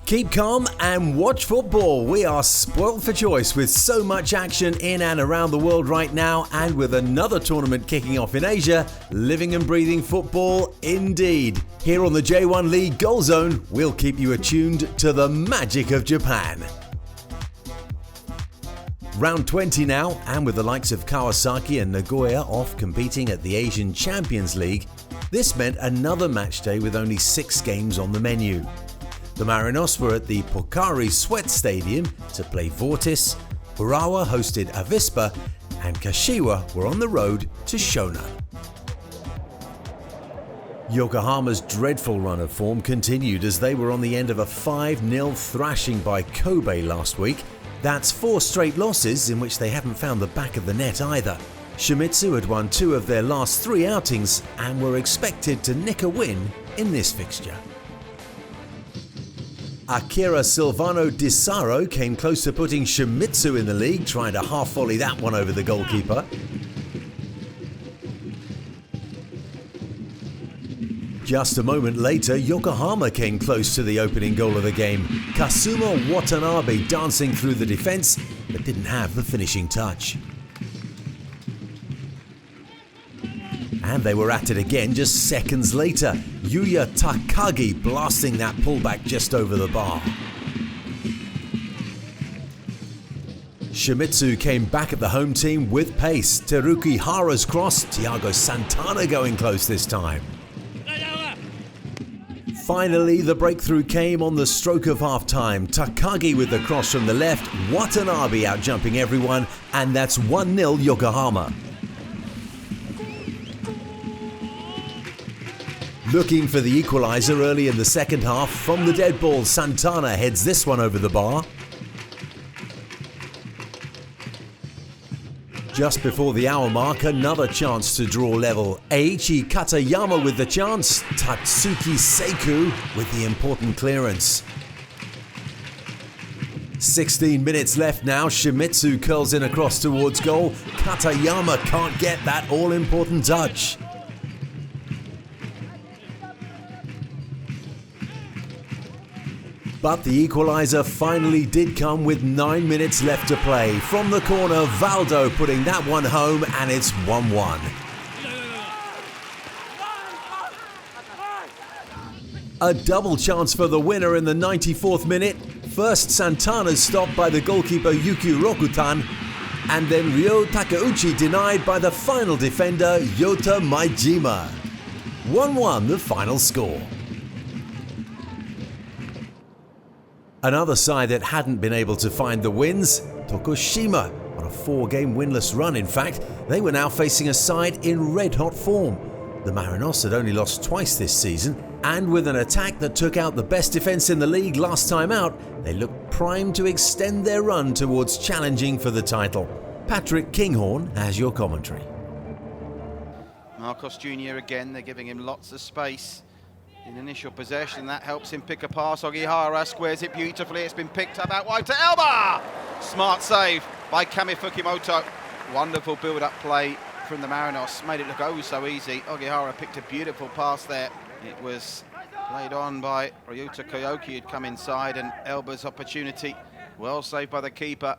Keep calm and watch football. We are spoilt for choice with so much action in and around the world right now, and with another tournament kicking off in Asia, living and breathing football indeed. Here on the J1 League Goal Zone, we'll keep you attuned to the magic of Japan. Round 20 now, and with the likes of Kawasaki and Nagoya off competing at the Asian Champions League, this meant another match day with only 6 games on the menu. The Marinos were at the Pocari Sweat Stadium to play Vortis, Urawa hosted Avispa, and Kashiwa were on the road to Shonan. Yokohama's dreadful run of form continued as they were on the end of a 5-0 thrashing by Kobe last week. That's 4 straight losses in which they haven't found the back of the net either. Shimizu had won 2 of their last 3 outings and were expected to nick a win in this fixture. Akira Silvano Di Saro came close to putting Shimizu in the league, trying to half-volley that one over the goalkeeper. Just a moment later, Yokohama came close to the opening goal of the game. Kazuma Watanabe dancing through the defence, but didn't have the finishing touch. And they were at it again just seconds later. Yuya Takagi blasting that pullback just over the bar. Shimizu came back at the home team with pace. Teruki Hara's cross, Thiago Santana going close this time. Finally, the breakthrough came on the stroke of half-time. Takagi with the cross from the left, Watanabe out-jumping everyone, and that's 1-0 Yokohama. Looking for the equaliser early in the second half, from the dead ball, Santana heads this one over the bar. Just before the hour mark, another chance to draw level. Eiichi Katayama with the chance, Tatsuki Seiku with the important clearance. 16 minutes left now, Shimizu curls in across towards goal. Katayama can't get that all-important touch. But the equaliser finally did come with 9 minutes left to play. From the corner, Valdo putting that one home, and it's 1-1. A double chance for the winner in the 94th minute. First, Santana's stopped by the goalkeeper Yuki Rokutan, and then Ryo Takeuchi denied by the final defender Yota Maijima. 1-1 the final score. Another side that hadn't been able to find the wins, Tokushima, on a 4-game winless run in fact. They were now facing a side in red-hot form. The Marinos had only lost twice this season, and with an attack that took out the best defence in the league last time out, they looked primed to extend their run towards challenging for the title. Patrick Kinghorn has your commentary. Marcos Jr. again, they're giving him lots of space. In initial possession, that helps him pick a pass. Ogihara squares it beautifully. It's been picked up out wide to Elba. Smart save by Kami Fukimoto. Wonderful build-up play from the Marinos. Made it look oh so easy. Ogihara picked a beautiful pass there. It was played on by Ryuta Koyoki, who'd come inside, and Elba's opportunity. Well saved by the keeper.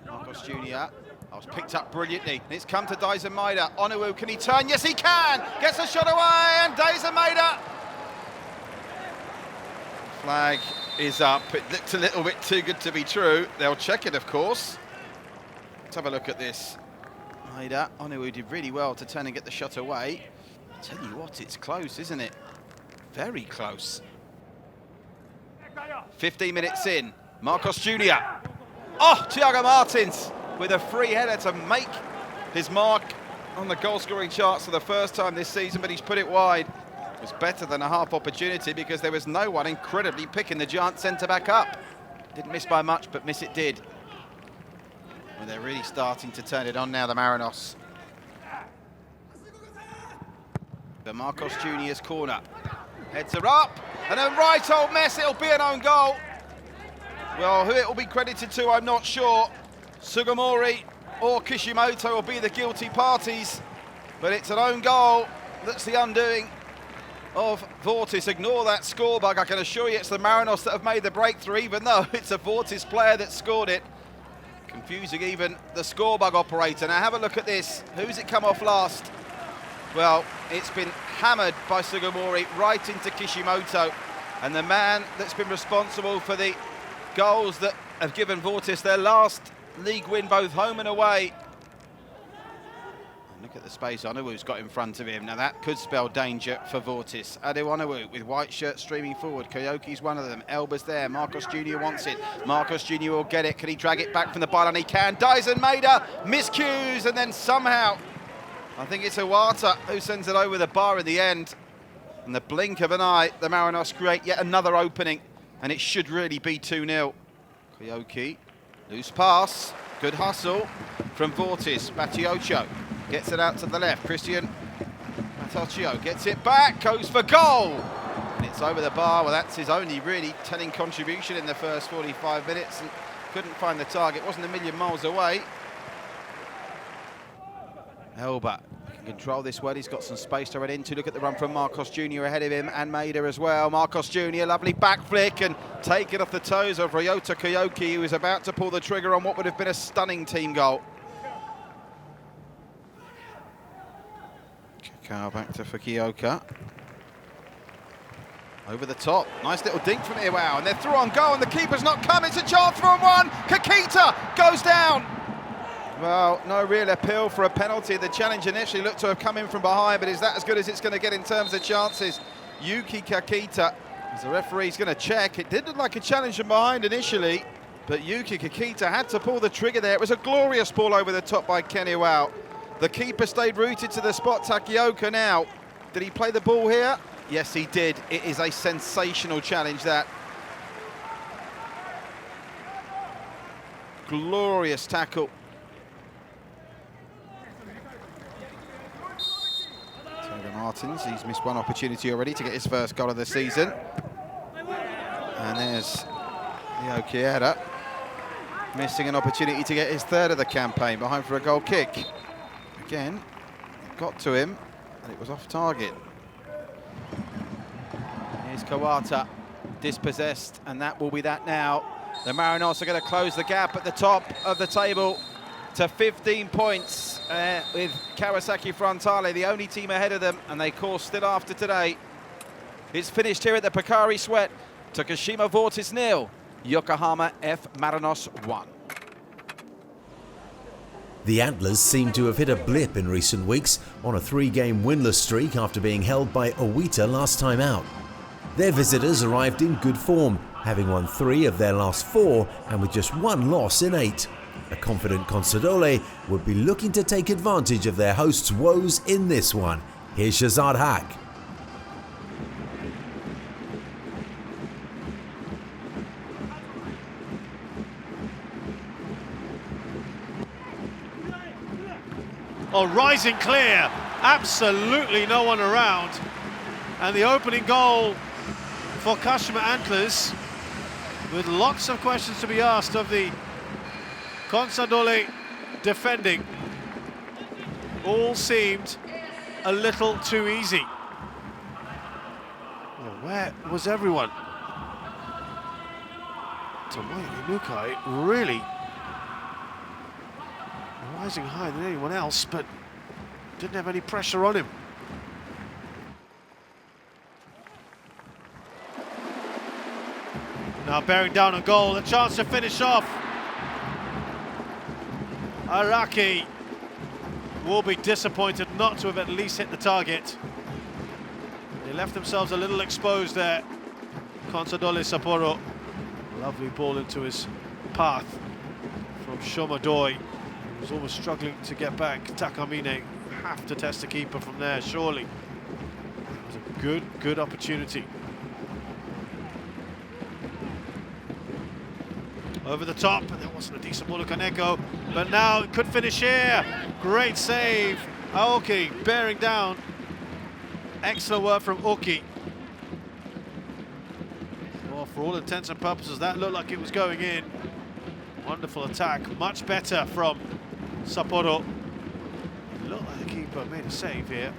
Marcos Jr. was picked up brilliantly, and it's come to Daisen Maeda. Onowu, can he turn? Yes, he can! Gets a shot away, and Daisen Maeda. Flag is up. It looked a little bit too good to be true. They'll check it, of course. Let's have a look at this. Maeda, Onowu did really well to turn and get the shot away. I tell you what, it's close, isn't it? Very close. 15 minutes in, Marcos Jr. Oh, Thiago Martins with a free header to make his mark on the goal-scoring charts for the first time this season, but he's put it wide. It was better than a half opportunity because there was no one incredibly picking the giant centre-back up. Didn't miss by much, but miss it did. Well, they're really starting to turn it on now, the Marinos. The Marcos Jr.'s corner. Heads are up, and a right old mess, it'll be an own goal. Well, who it will be credited to, I'm not sure. Sugimori or Kishimoto will be the guilty parties, but it's an own goal that's the undoing of Vortis. Ignore that score bug. I can assure you it's the Marinos that have made the breakthrough, even though it's a Vortis player that scored it. Confusing even the score bug operator. Now have a look at this. Who's it come off last? Well, it's been hammered by Sugimori right into Kishimoto. And the man that's been responsible for the goals that have given Vortis their last league win, both home and away. Look at the space Onuwu's got in front of him. Now that could spell danger for Vortis. Adu Onuwu with white shirt streaming forward. Koyoki's one of them. Elba's there. Marcos Jr. wants it. Marcos Jr. will get it. Can he drag it back from the byline? He can. Dyson Maeda miscues, and then somehow, I think it's Iwata who sends it over the bar in the end. In the blink of an eye, the Marinos create yet another opening, and it should really be 2-0. Koyoki, loose pass. Good hustle from Vortis. Batiocho gets it out to the left. Christian Matocchio gets it back, goes for goal. And it's over the bar. Well, that's his only really telling contribution in the first 45 minutes. And couldn't find the target, wasn't a million miles away. Elba can control this well. He's got some space to run into. Look at the run from Marcos Jr. ahead of him, and Maeda as well. Marcos Jr., lovely back flick and take it off the toes of Ryota Koyoki, who was about to pull the trigger on what would have been a stunning team goal. Back to Fukioka. Over the top. Nice little dink from Iwao. And they're through on goal, and the keeper's not come. It's a chance for one. Kakita goes down. Well, no real appeal for a penalty. The challenge initially looked to have come in from behind, but is that as good as it's going to get in terms of chances? Yuki Kakita, as the referee's going to check. It did look like a challenge from behind initially, but Yuki Kakita had to pull the trigger there. It was a glorious ball over the top by Ken Iwao. The keeper stayed rooted to the spot. Takioka now. Did he play the ball here? Yes, he did. It is a sensational challenge, that. Glorious tackle. Taylor Martins, he's missed one opportunity already to get his first goal of the season. And there's Leo Chiesa, missing an opportunity to get his third of the campaign, behind for a goal kick. Again, it got to him, and it was off target. Here's Kawata, dispossessed, and that will be that now. The Marinos are going to close the gap at the top of the table to 15 points with Kawasaki Frontale, the only team ahead of them, and they course still after today. It's finished here at the Pocari Sweat. Tokushima Vortis 0, Yokohama F Marinos 1. The Antlers seem to have hit a blip in recent weeks on a 3-game winless streak after being held by Oita last time out. Their visitors arrived in good form, having won 3 of their last 4 and with just 1 loss in 8. A confident Consadole would be looking to take advantage of their hosts' woes in this one. Here's Shazad Haq. Oh, rising clear, absolutely no one around. And the opening goal for Kashima Antlers, with lots of questions to be asked of the Consadole defending. All seemed a little too easy. Well, where was everyone? Tomoya Inukai really rising higher than anyone else, but didn't have any pressure on him. Now bearing down a goal, a chance to finish off. Araki will be disappointed not to have at least hit the target. They left themselves a little exposed there. Consadole Sapporo. Lovely ball into his path from Shomadoi. Was almost struggling to get back. Takamine have to test the keeper from there, surely. It was a good opportunity. Over the top, and that wasn't a decent ball to Kaneko, but now it could finish here. Great save. Aoki bearing down. Excellent work from Oki. Well, for all intents and purposes, that looked like it was going in. Wonderful attack, much better from Sapporo. Looked like the keeper made a save here.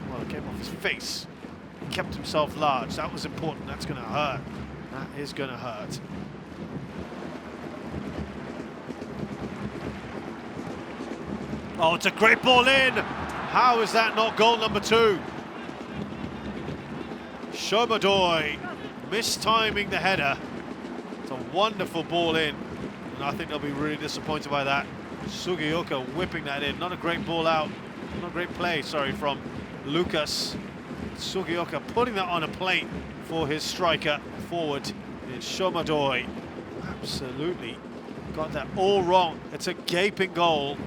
Well, it came off his face. kept himself large. That was important. That's going to hurt. That is going to hurt. Oh, it's a great ball in. How is that not goal number 2? Shimizu mistiming the header. It's a wonderful ball in, and I think they'll be really disappointed by that. Sugioka whipping that in. Not a great ball out. Not a great play, sorry, from Lucas. Sugioka putting that on a plate for his striker forward in Shimizu. Absolutely got that all wrong. It's a gaping goal.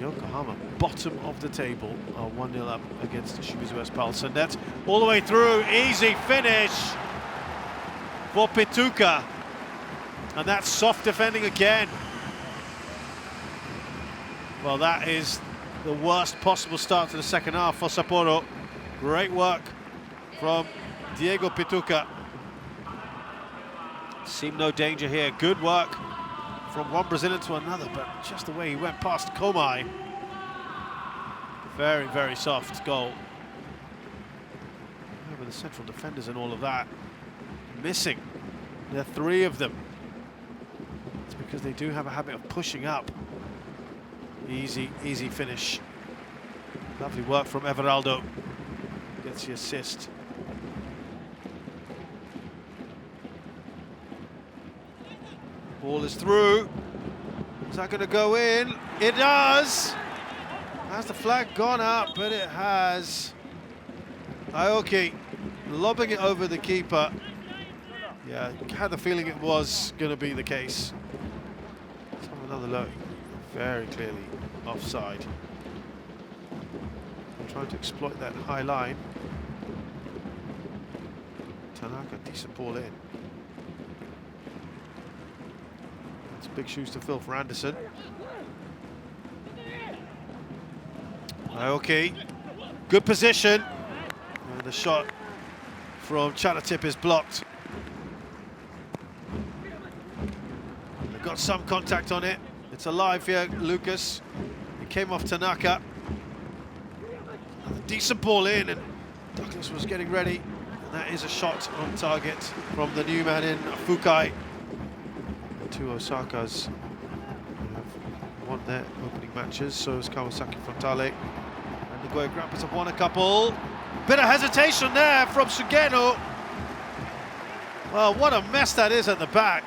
Yokohama, bottom of the table, are 1-0 up against Shimizu Espalsa. And that's all the way through. Easy finish for Pituka. And that's soft defending again. Well, that is the worst possible start to the second half for Sapporo. Great work from Diego Pituka. Seemed no danger here. Good work from one Brazilian to another, but just the way he went past Komai. Very, very soft goal. Over the central defenders and all of that. Missing. There are 3 of them. It's because they do have a habit of pushing up. Easy, easy finish. Lovely work from Everaldo. Gets the assist. Ball is through. Is that going to go in? It does! Has the flag gone up? But it has. Aoki lobbing it over the keeper. Yeah, had the feeling it was going to be the case. Let's have another look. Very clearly offside. I'm trying to exploit that high line. Tanaka, decent ball in. Big shoes to fill for Anderson. Okay, good position. And the shot from Chalatip is blocked. They've got some contact on it. It's alive here, Lucas. It came off Tanaka. A decent ball in, and Douglas was getting ready. And that is a shot on target from the new man in Fukai. 2 Osakas have won their opening matches, so is Kawasaki Frontale. And the Nagoya Grampus have won a couple. Bit of hesitation there from Sugeno. Well, what a mess that is at the back.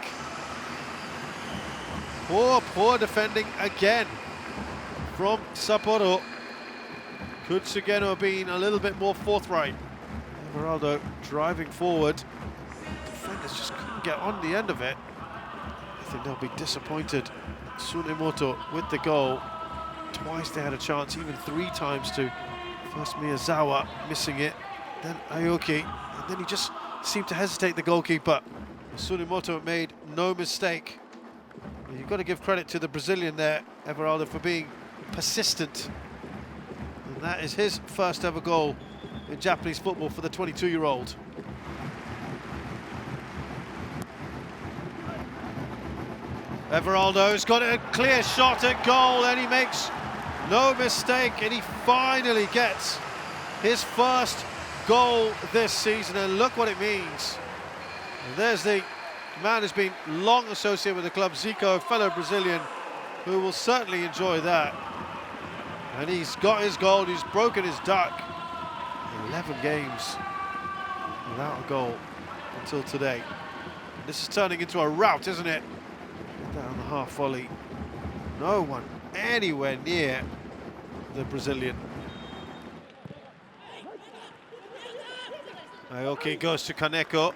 Poor defending again from Sapporo. Could Sugeno have been a little bit more forthright? Everaldo driving forward. Defenders just couldn't get on the end of it. I think they'll be disappointed. Tsunemoto with the goal. Twice they had a chance, even 3 times to. First Miyazawa missing it, then Aoki, and then he just seemed to hesitate, the goalkeeper. Tsunemoto made no mistake. You've got to give credit to the Brazilian there, Everaldo, for being persistent. And that is his first ever goal in Japanese football for the 22-year-old. Everaldo's got a clear shot at goal, and he makes no mistake, and he finally gets his first goal this season, and look what it means. And there's the man who's been long associated with the club, Zico, fellow Brazilian, who will certainly enjoy that. And he's got his goal, he's broken his duck. 11 games without a goal until today. This is turning into a rout, isn't it? Down the half volley. No one anywhere near the Brazilian. Aoki goes to Kaneko.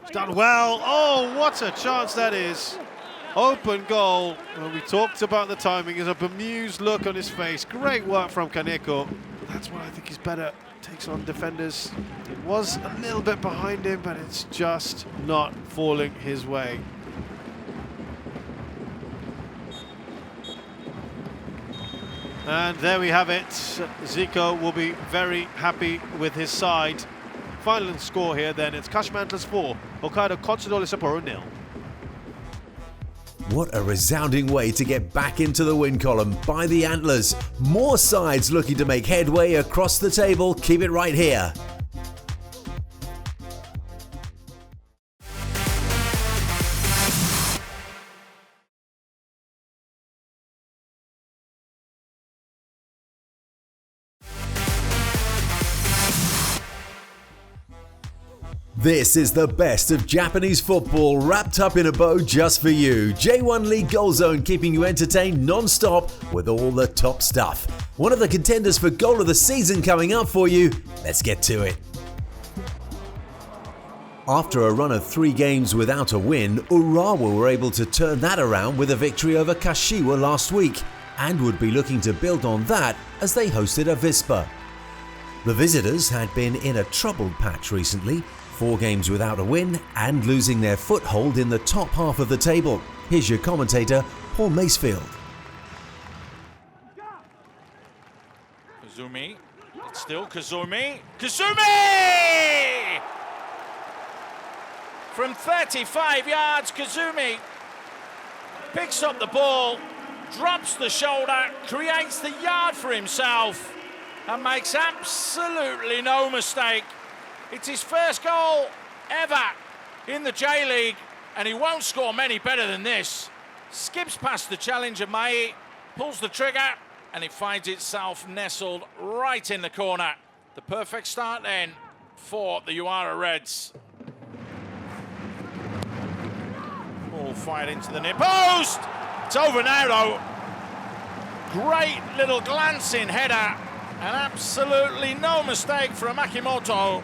It's done well. Oh, what a chance that is. Open goal. Well, we talked about the timing. There's a bemused look on his face. Great work from Kaneko. But that's why I think he's better. Takes on defenders. It was a little bit behind him, but it's just not falling his way. And there we have it. Zico will be very happy with his side. Final score here then, it's Kashima 4, Hokkaido Consadole Sapporo 0. What a resounding way to get back into the win column by the Antlers. More sides looking to make headway across the table. Keep it right here. This is the best of Japanese football wrapped up in a bow just for you. J1 League Goal Zone keeping you entertained non-stop with all the top stuff. One of the contenders for goal of the season coming up for you. Let's get to it. After a run of 3 games without a win, Urawa were able to turn that around with a victory over Kashiwa last week and would be looking to build on that as they hosted Avispa. The visitors had been in a troubled patch recently, 4 games without a win and losing their foothold in the top half of the table. Here's your commentator, Paul Macefield. Kazumi, it's still Kazumi. Kazumi! From 35 yards, Kazumi picks up the ball, drops the shoulder, creates the yard for himself and makes absolutely no mistake. It's his first goal ever in the J.League, and he won't score many better than this. Skips past the challenger Mai, pulls the trigger, and it finds itself nestled right in the corner. The perfect start then for the Urawa Reds. Ball fired into the near post. It's over now though. Great little glancing header, and absolutely no mistake from Akimoto.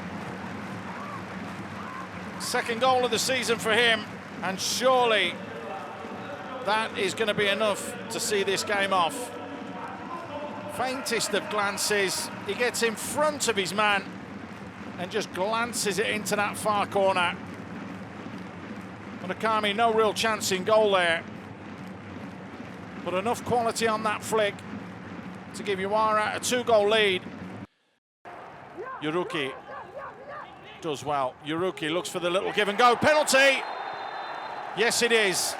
Second goal of the season for him, and surely that is going to be enough to see this game off. Faintest of glances, he gets in front of his man and just glances it into that far corner. Murakami, no real chance in goal there, but enough quality on that flick to give Urawa a 2-goal lead. Yuruki does well. Yuruki looks for the little give and go. Penalty! Yes, it is.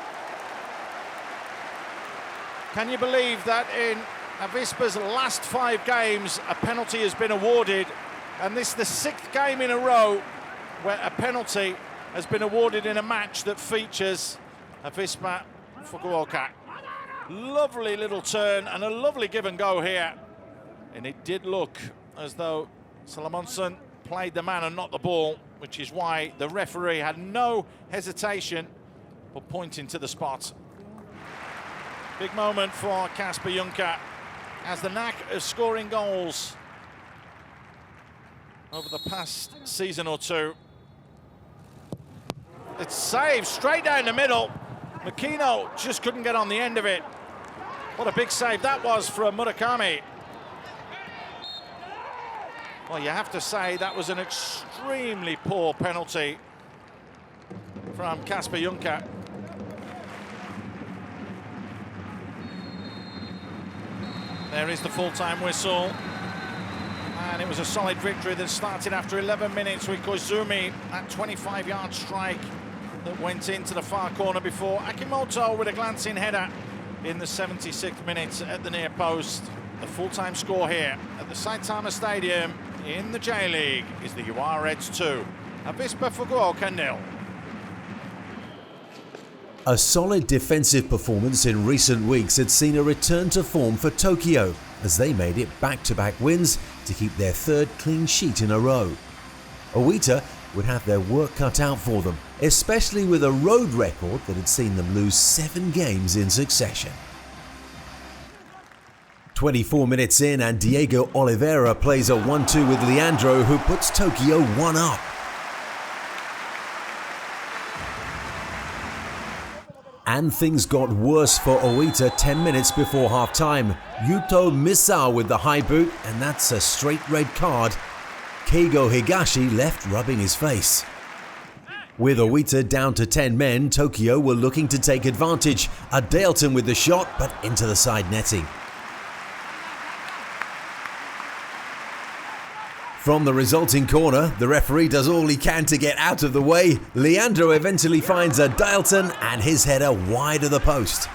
Can you believe that in Avispa's last 5 games, a penalty has been awarded, and this is the 6th game in a row where a penalty has been awarded in a match that features Avispa Fukuoka. Lovely little turn and a lovely give and go here. And it did look as though Salomonson played the man and not the ball, which is why the referee had no hesitation for pointing to the spot. Big moment for Kasper Juncker, as the knack of scoring goals over the past season or two. It's saved straight down the middle. Makino just couldn't get on the end of it. What a big save that was from Murakami. Well, you have to say that was an extremely poor penalty from Kasper Juncker. There is the full-time whistle. And it was a solid victory that started after 11 minutes with Koizumi, that 25-yard strike that went into the far corner before Akimoto with a glancing header in the 76th minute at the near post. The full-time score here at the Saitama Stadium in the J.League is the Urawa Reds 2, Avispa Fukuoka 0. A solid defensive performance in recent weeks had seen a return to form for Tokyo as they made it back-to-back wins to keep their 3rd clean sheet in a row. Oita would have their work cut out for them, especially with a road record that had seen them lose 7 games in succession. 24 minutes in and Diego Oliveira plays a 1-2 with Leandro, who puts Tokyo 1 up. And things got worse for Oita 10 minutes before half-time. Yuto Misao with the high boot, and that's a straight red card. Keigo Higashi left rubbing his face. With Oita down to 10 men, Tokyo were looking to take advantage. Adelton with the shot, but into the side netting. From the resulting corner, the referee does all he can to get out of the way. Leandro eventually finds a Dialton and his header wide of the post.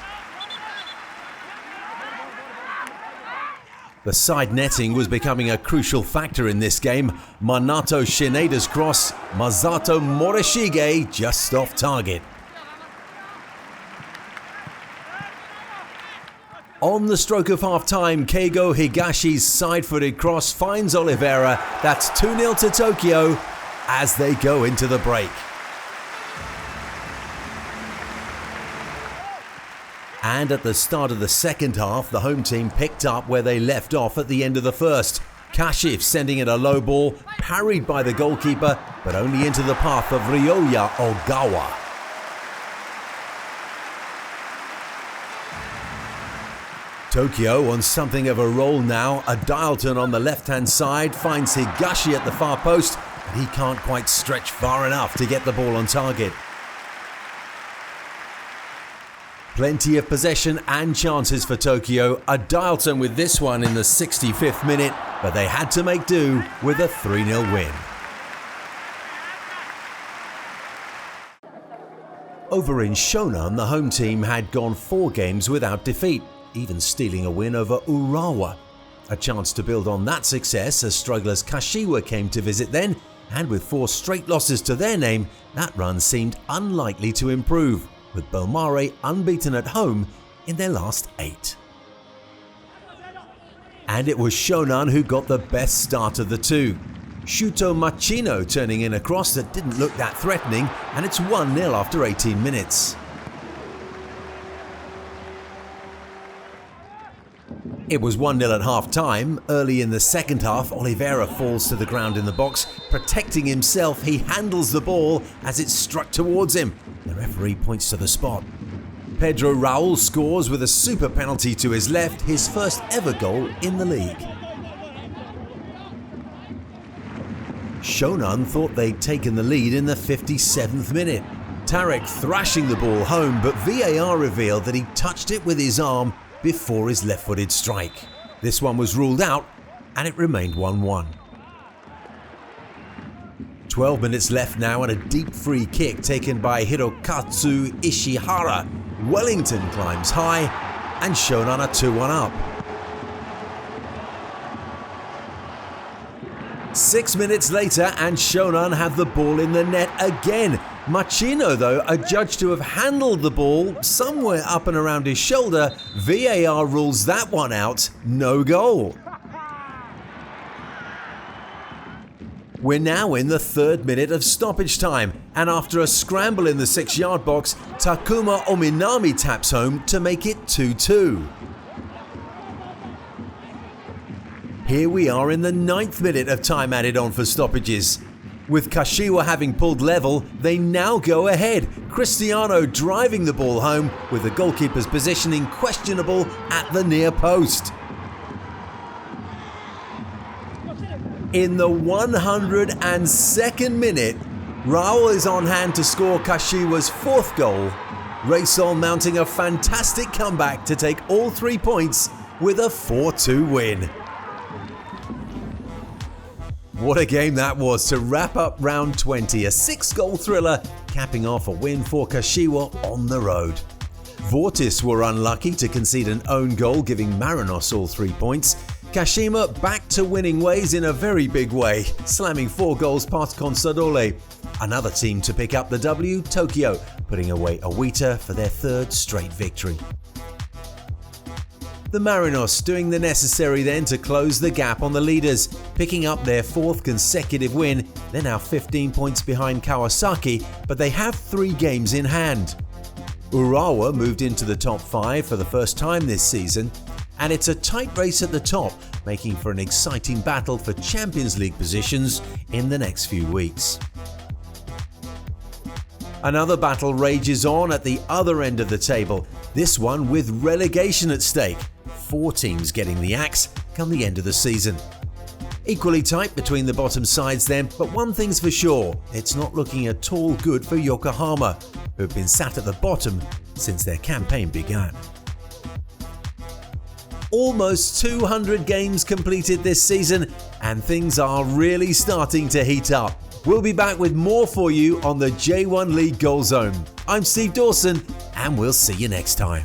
The side netting was becoming a crucial factor in this game. Manato Shineda's cross, Masato Morishige just off target. On the stroke of half-time, Keigo Higashi's side-footed cross finds Oliveira. That's 2-0 to Tokyo as they go into the break. And at the start of the second half, the home team picked up where they left off at the end of the first. Kashif sending it a low ball, parried by the goalkeeper, but only into the path of Ryoya Ogawa. Tokyo on something of a roll now. A Dialton on the left-hand side finds Higashi at the far post, but he can't quite stretch far enough to get the ball on target. Plenty of possession and chances for Tokyo. A Dialton with this one in the 65th minute, but they had to make do with a 3-0 win. Over in Shonan, the home team had gone 4 games without defeat, even stealing a win over Urawa. A chance to build on that success as strugglers Kashiwa came to visit then, and with 4 straight losses to their name, that run seemed unlikely to improve, with Bomare unbeaten at home in their last 8. And it was Shonan who got the best start of the two. Shuto Machino turning in a cross that didn't look that threatening, and it's 1-0 after 18 minutes. It was 1-0 at half-time. Early in the second half, Oliveira falls to the ground in the box. Protecting himself, he handles the ball as it's struck towards him. The referee points to the spot. Pedro Raul scores with a super penalty to his left, his first ever goal in the league. Shonan thought they'd taken the lead in the 57th minute. Tarek thrashing the ball home, but VAR revealed that he touched it with his arm before his left-footed strike. This one was ruled out and it remained 1-1. 12 minutes left now and a deep free kick taken by Hirokatsu Ishihara. Wellington climbs high and Shonan are 2-1 up. 6 minutes later and Shonan have the ball in the net again. Machino, though, adjudged to have handled the ball somewhere up and around his shoulder. VAR rules that one out, no goal. We're now in the 3rd minute of stoppage time, and after a scramble in the 6-yard box, Takuma Ominami taps home to make it 2-2. Here we are in the 9th minute of time added on for stoppages. With Kashiwa having pulled level, they now go ahead. Cristiano driving the ball home with the goalkeeper's positioning questionable at the near post. In the 102nd minute, Raul is on hand to score Kashiwa's 4th goal. Reysol mounting a fantastic comeback to take all 3 points with a 4-2 win. What a game that was to wrap up round 20, a 6-goal thriller, capping off a win for Kashiwa on the road. Vortis were unlucky to concede an own goal, giving Marinos all 3 points. Kashima back to winning ways in a very big way, slamming 4 goals past Consadole. Another team to pick up the W, Tokyo, putting away Oita for their 3rd straight victory. The Marinos doing the necessary then to close the gap on the leaders, picking up their 4th consecutive win. They're now 15 points behind Kawasaki, but they have 3 games in hand. Urawa moved into the top 5 for the first time this season, and it's a tight race at the top, making for an exciting battle for Champions League positions in the next few weeks. Another battle rages on at the other end of the table, this one with relegation at stake. 4 teams getting the axe come the end of the season. Equally tight between the bottom sides then, but one thing's for sure, it's not looking at all good for Yokohama, who've been sat at the bottom since their campaign began. Almost 200 games completed this season, and things are really starting to heat up. We'll be back with more for you on the J1 League Goal Zone. I'm Steve Dawson, and we'll see you next time.